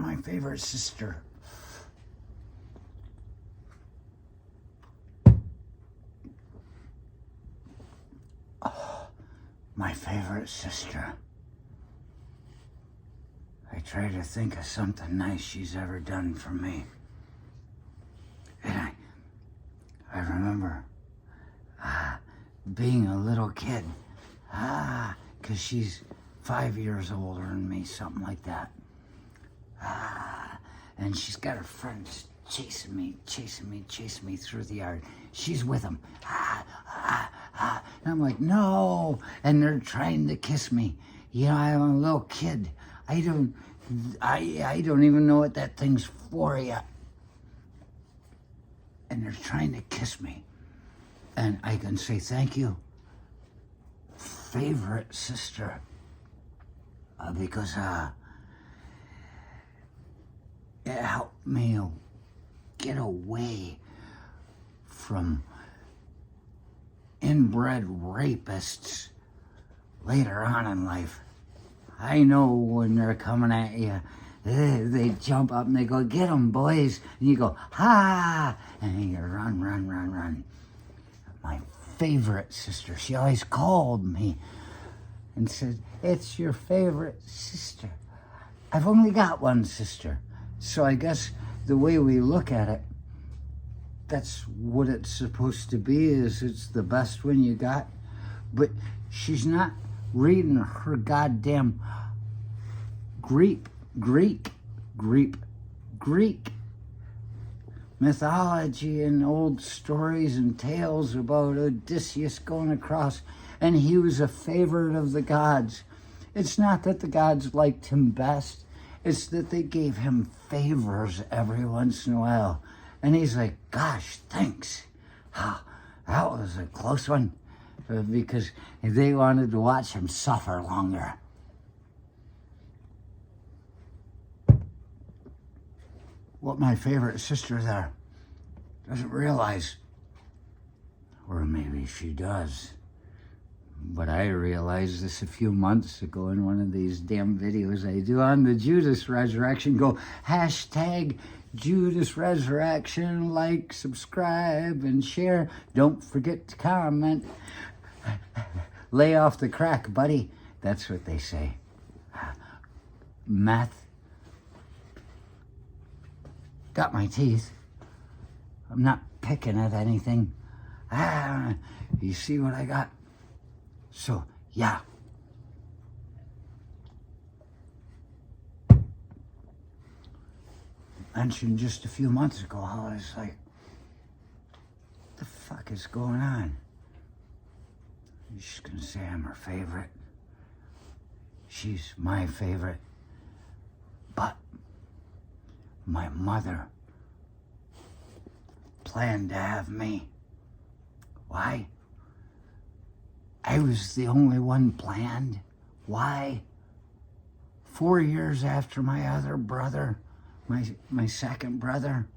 my favorite sister. Oh, my favorite sister. I try to think of something nice she's ever done for me. And I remember being a little kid, because she's 5 years older than me, something like that. And she's got her friends chasing me through the yard. She's with them. And I'm like, no. And they're trying to kiss me. You know, I'm a little kid. I don't even know what that thing's for yet. And they're trying to kiss me. And I can say, thank you, favorite sister. Because it helped me get away from inbred rapists later on in life. I know when they're coming at you, they jump up and they go, get them, boys. And you go, ha! And you run. My favorite sister, she always called me and said, it's your favorite sister. I've only got one sister. So I guess the way we look at it, that's what it's supposed to be, is it's the best one you got. But she's not reading her goddamn Greek mythology and old stories and tales about Odysseus going across, and he was a favorite of the gods. It's not that the gods liked him best, it's that they gave him favors every once in a while. And he's like, gosh, thanks. That was a close one, because they wanted to watch him suffer longer. What my favorite sister there doesn't realize, or maybe she does, but I realized this a few months ago in one of these damn videos I do on the Judas resurrection. Go hashtag Judas resurrection, like, subscribe, and share. Don't forget to comment. Lay off the crack, buddy. That's what they say. Meth got my teeth. I'm not picking at anything. You see what I got? So, yeah. Mentioned just a few months ago how I was like, what the fuck is going on? She's gonna say I'm her favorite. She's my favorite. But my mother planned to have me. Why? I was the only one planned. Why? 4 years after my other brother, my second brother.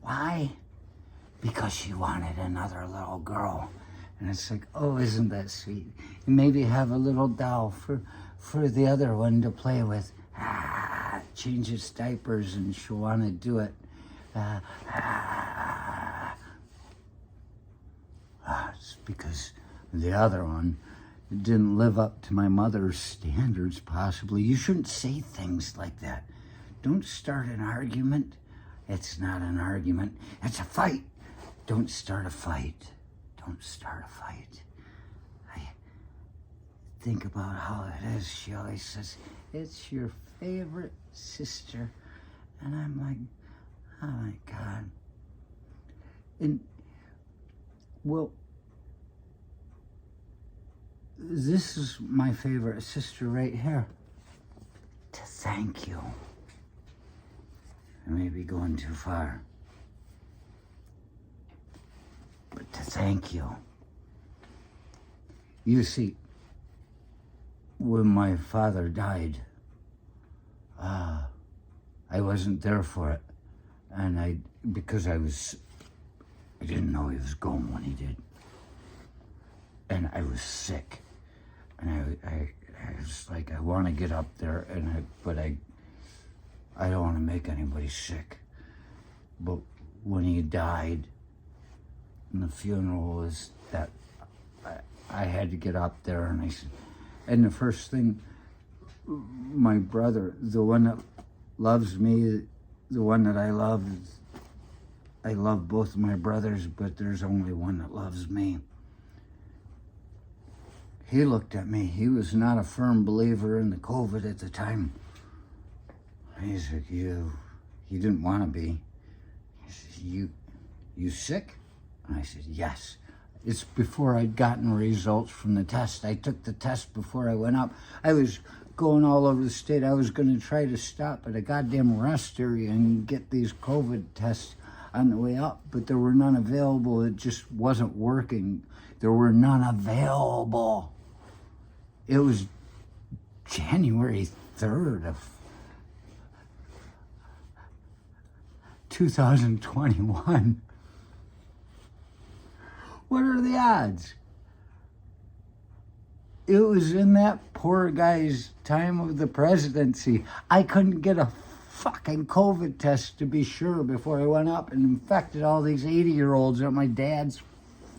Why? Because she wanted another little girl. And it's like, oh, isn't that sweet? And maybe have a little doll for the other one to play with. Change its diapers and she'll want to do it. It's because the other one didn't live up to my mother's standards, possibly. You shouldn't say things like that. Don't start an argument. It's not an argument. It's a fight. Don't start a fight. Don't start a fight. I think about how it is. She always says, it's your favorite sister. And I'm like, oh my God. And, well, this is my favorite sister right here. To thank you. I may be going too far. But to thank you. You see, when my father died, I wasn't there for it. And because I didn't know he was going when he did. And I was sick. And I was like, I want to get up there, but I I don't want to make anybody sick. But when he died, and the funeral was that, I had to get up there, and I said, and the first thing, my brother, the one that loves me, the one that I love both my brothers, but there's only one that loves me. He looked at me. He was not a firm believer in the COVID at the time. He said, he didn't want to be. He said, you sick? And I said, yes. It's before I'd gotten results from the test. I took the test before I went up. I was going all over the state. I was going to try to stop at a goddamn rest area and get these COVID tests on the way up, but there were none available. It just wasn't working. There were none available. It was January 3rd of 2021. What are the odds? It was in that poor guy's time of the presidency. I couldn't get a fucking COVID test to be sure before I went up and infected all these 80-year-olds at my dad's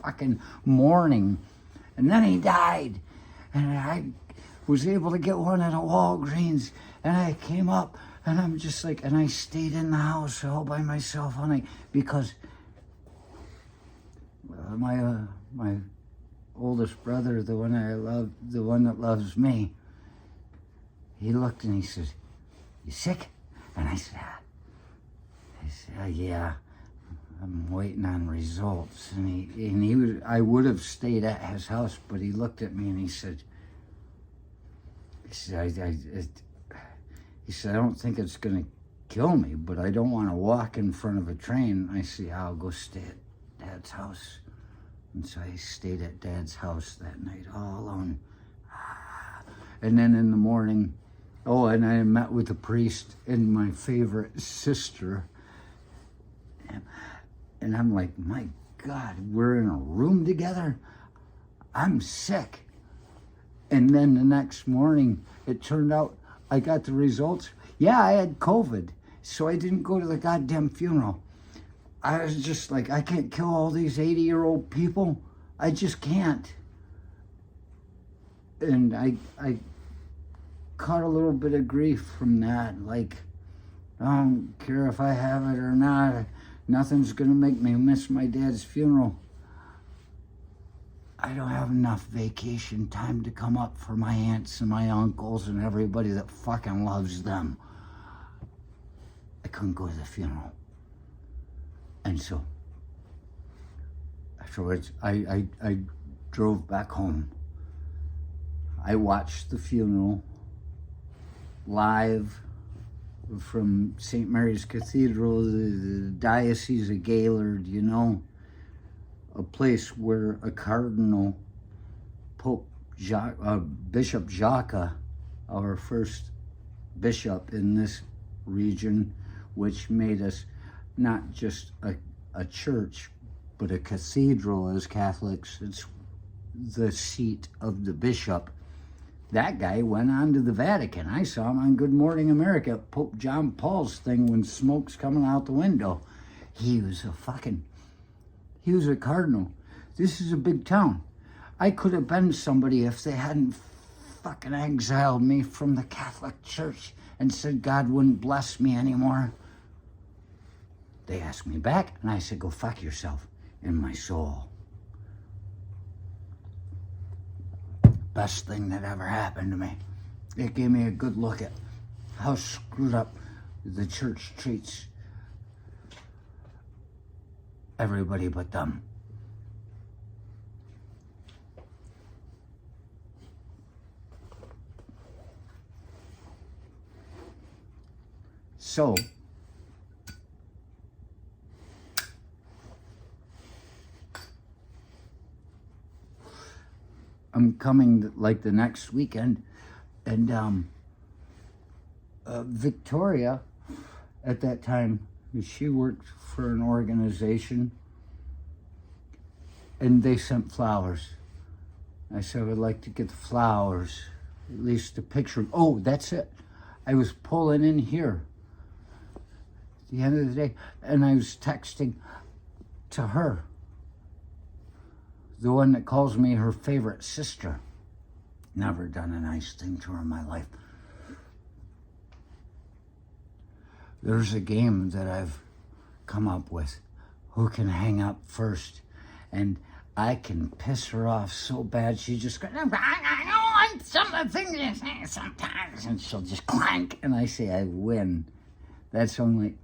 fucking mourning. And then he died. And I was able to get one at a Walgreens. And I came up and I'm just like, and I stayed in the house all by myself, honey, because my oldest brother, the one I love, the one that loves me, he looked and he said, you sick? And I said, yeah, I'm waiting on results. And he was, I would have stayed at his house, but he looked at me and he said, I don't think it's going to kill me, but I don't want to walk in front of a train. I said, I'll go stay at Dad's house. And so I stayed at Dad's house that night, all alone. And then in the morning, and I met with the priest and my favorite sister. And I'm like, my God, we're in a room together? I'm sick. And then the next morning, it turned out I got the results. Yeah, I had COVID, so I didn't go to the goddamn funeral. I was just like, I can't kill all these 80-year-old people. I just can't. And I caught a little bit of grief from that. Like, I don't care if I have it or not. Nothing's going to make me miss my dad's funeral. I don't have enough vacation time to come up for my aunts and my uncles and everybody that fucking loves them. I couldn't go to the funeral. And so, afterwards, I drove back home. I watched the funeral live from St. Mary's Cathedral, the Diocese of Gaylord, you know, a place where a cardinal, Bishop Jacques, our first bishop in this region, which made us not just a church, but a cathedral as Catholics. It's the seat of the bishop. That guy went on to the Vatican. I saw him on Good Morning America, Pope John Paul's thing when smoke's coming out the window. He was a cardinal. This is a big town. I could have been somebody if they hadn't fucking exiled me from the Catholic Church and said God wouldn't bless me anymore. They asked me back, and I said, go fuck yourself in my soul. Best thing that ever happened to me. It gave me a good look at how screwed up the church treats everybody but them. So, I'm coming like the next weekend, and Victoria, at that time, she worked for an organization, and they sent flowers. I said, I would like to get the flowers, at least a picture. Oh, that's it. I was pulling in here the end of the day. And I was texting to her, the one that calls me her favorite sister. Never done a nice thing to her in my life. There's a game that I've come up with. Who can hang up first? And I can piss her off so bad, she just goes, I don't want some of the things you say sometimes. And she'll just clank, and I say I win. That's only...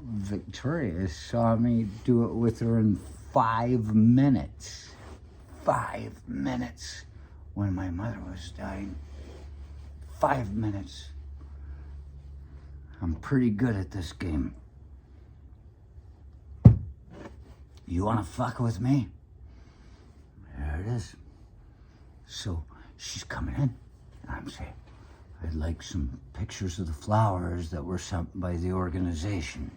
Victoria saw me do it with her in 5 minutes. 5 minutes. When my mother was dying. 5 minutes. I'm pretty good at this game. You want to fuck with me? There it is. So she's coming in. I'm saying, I'd like some pictures of the flowers that were sent by the organization.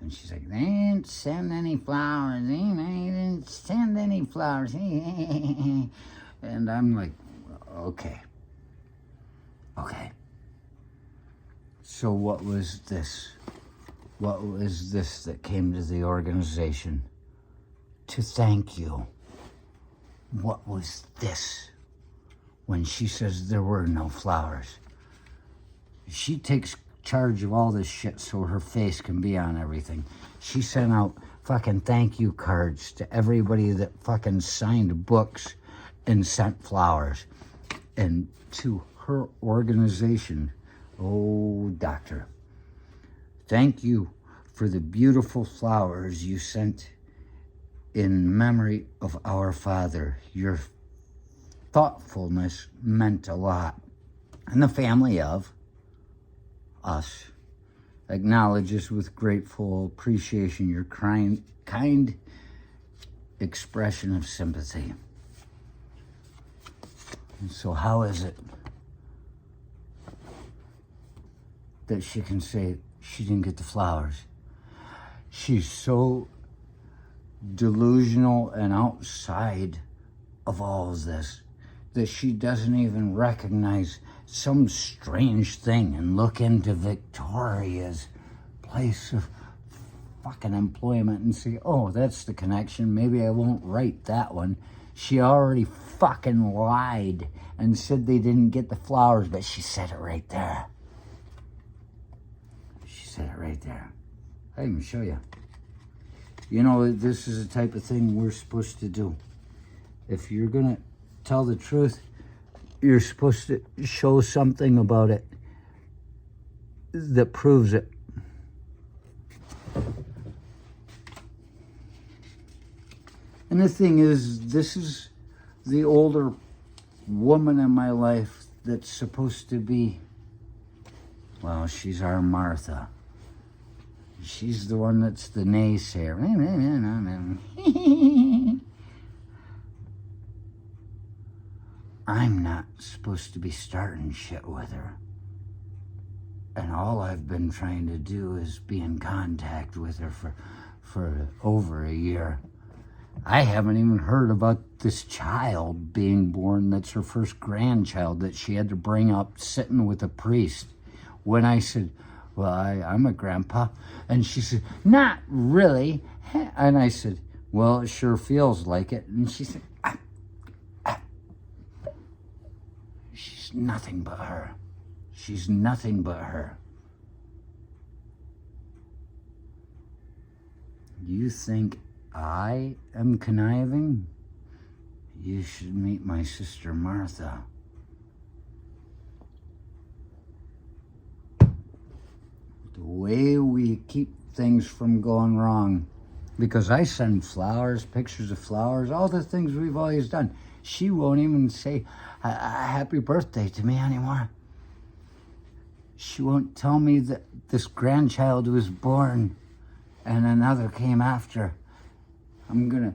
And she's like, they didn't send any flowers. They didn't send any flowers. And I'm like, okay. So what was this? What was this that came to the organization to thank you? What was this? When she says there were no flowers. She takes charge of all this shit so her face can be on everything. She sent out fucking thank you cards to everybody that fucking signed books and sent flowers. And to her organization, oh, doctor, thank you for the beautiful flowers you sent in memory of our father. Your thoughtfulness meant a lot. And the family of us acknowledges with grateful appreciation your kind expression of sympathy. And so how is it that she can say she didn't get the flowers? She's so delusional and outside of all of this that she doesn't even recognize some strange thing and look into Victoria's place of fucking employment and say, oh, that's the connection. Maybe I won't write that one. She already fucking lied and said they didn't get the flowers, but she said it right there. She said it right there. I can show you. You know, this is the type of thing we're supposed to do. If you're going to tell the truth, you're supposed to show something about it that proves it. And the thing is, this is the older woman in my life that's supposed to be, well, she's our Martha. She's the one that's the naysayer. I'm not supposed to be starting shit with her. And all I've been trying to do is be in contact with her for over a year. I haven't even heard about this child being born that's her first grandchild that she had to bring up sitting with a priest. When I said, well, I'm a grandpa. And she said, not really. And I said, well, it sure feels like it. And she said, she's nothing but her. She's nothing but her. You think I am conniving? You should meet my sister Martha. The way we keep things from going wrong. Because I send flowers, pictures of flowers, all the things we've always done. She won't even say a happy birthday to me anymore. She won't tell me that this grandchild was born and another came after. I'm going to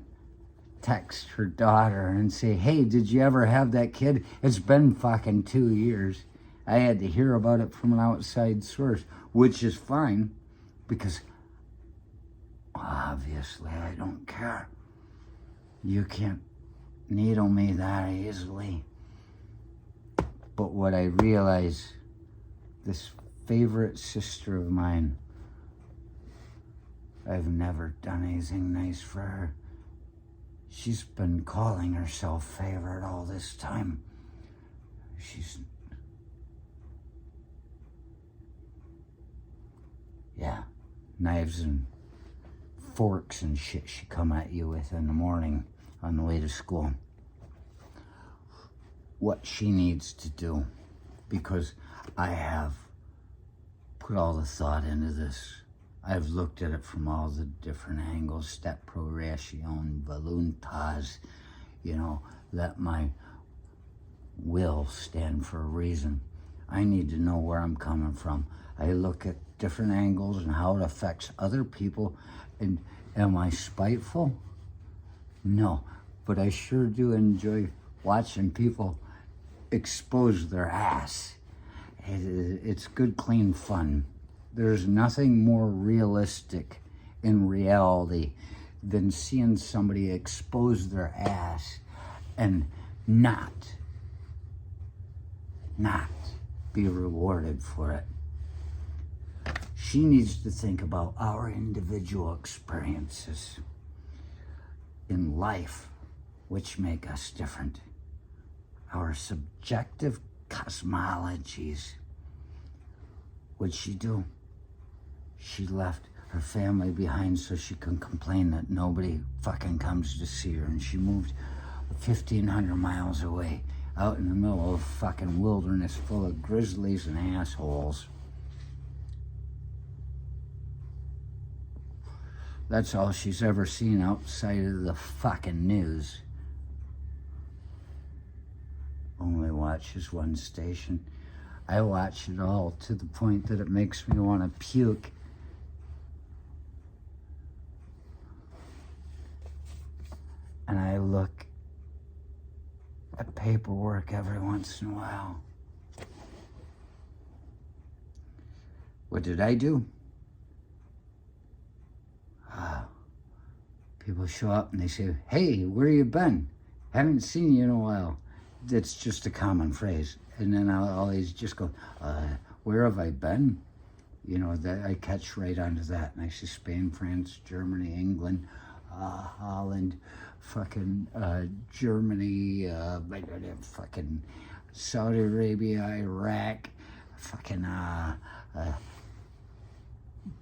text her daughter and say, hey, did you ever have that kid? It's been fucking 2 years. I had to hear about it from an outside source, which is fine because obviously I don't care. You can't needle me that easily. But what I realize, this favorite sister of mine. I've never done anything nice for her. She's been calling herself favorite all this time. Yeah, knives and forks and shit she come at you with in the morning on the way to school. What she needs to do, because I have put all the thought into this. I've looked at it from all the different angles, step progression, voluntas, let my will stand for a reason. I need to know where I'm coming from. I look at different angles and how it affects other people. And am I spiteful? No, but I sure do enjoy watching people expose their ass. It's good, clean fun. There's nothing more realistic in reality than seeing somebody expose their ass and not be rewarded for it. She needs to think about our individual experiences in life, which make us different. Our subjective cosmologies. What'd she do? She left her family behind so she can complain that nobody fucking comes to see her, and she moved 1,500 miles away, out in the middle of fucking wilderness full of grizzlies and assholes. That's all she's ever seen outside of the fucking news. Only watches one station. I watch it all to the point that it makes me want to puke. And I look at paperwork every once in a while. What did I do? People show up and they say, "Hey, where you been? Haven't seen you in a while." That's just a common phrase. And then I'll always just go, where have I been? That I catch right onto that. And I say Spain, France, Germany, England, Holland, fucking Germany, fucking Saudi Arabia, Iraq, fucking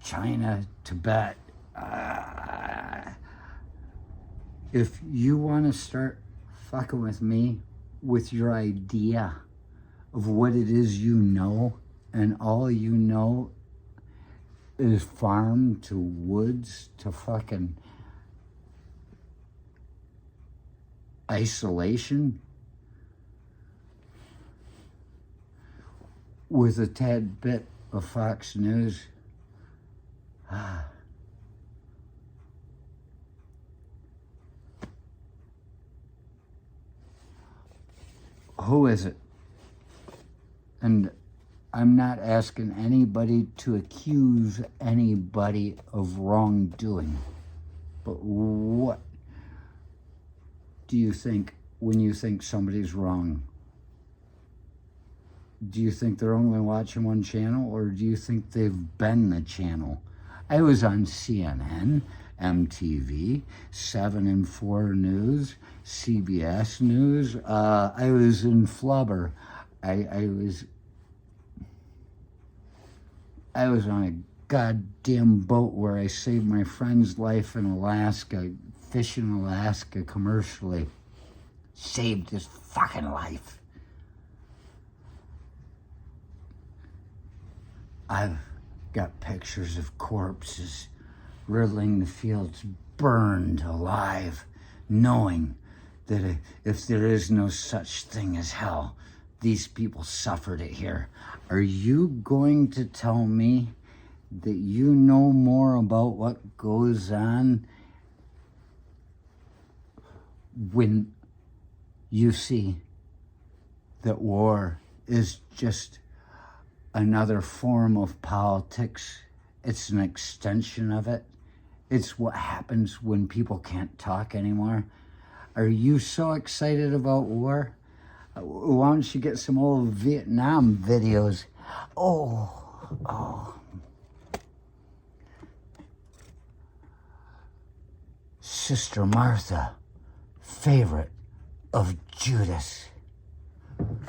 China, Tibet. If you want to start fucking with me with your idea of what it is and all you know is farm to woods to fucking isolation with a tad bit of Fox News, who is it? And I'm not asking anybody to accuse anybody of wrongdoing. But what do you think when you think somebody's wrong? Do you think they're only watching one channel, or do you think they've been the channel? I was on CNN, MTV, 7 and 4 News, CBS News. I was in Flubber. I was on a goddamn boat where I saved my friend's life in Alaska, fishing in Alaska commercially. Saved his fucking life. I've got pictures of corpses riddling the fields, burned alive, knowing that if there is no such thing as hell, these people suffered it here. Are you going to tell me that you know more about what goes on when you see that war is just another form of politics? It's an extension of it. It's what happens when people can't talk anymore. Are you so excited about war? Why don't you get some old Vietnam videos? Oh, Oh. Sister Martha, favorite of Judas.